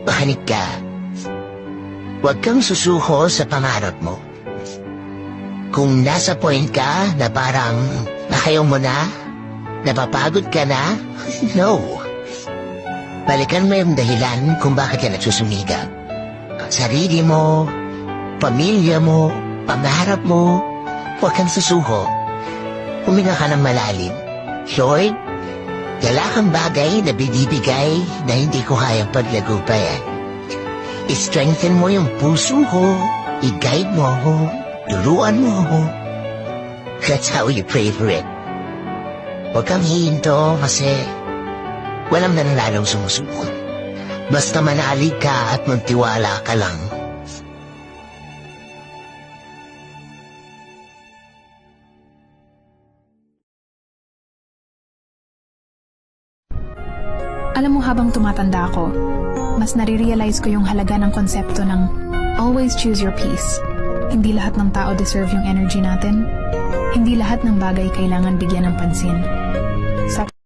Makinig ka. Huwag kang susuko sa pangarap mo. Kung nasa point ka na parang ayaw mo na, napapagod ka na, no. Balikan mo yung dahilan kung bakit ka nagsusumikap. Sarili mo, pamilya mo, pangarap mo, huwag kang susuko. Huminga ka ng malalim. Lord, dala kang bagay na binibigay na hindi ko kayang paglagupayan. I-strengthen mo yung puso ko, i-guide mo ako, turuan mo ako. That's how you pray for it. Huwag kang hihinto kasi walang nanalalong sumusunod. Basta manalig ka at magtiwala ka lang. Alam mo, habang tumatanda ako, mas nare-realize ko yung halaga ng konsepto ng always choose your peace. Hindi lahat ng tao deserve yung energy natin. Hindi lahat ng bagay kailangan bigyan ng pansin. Sa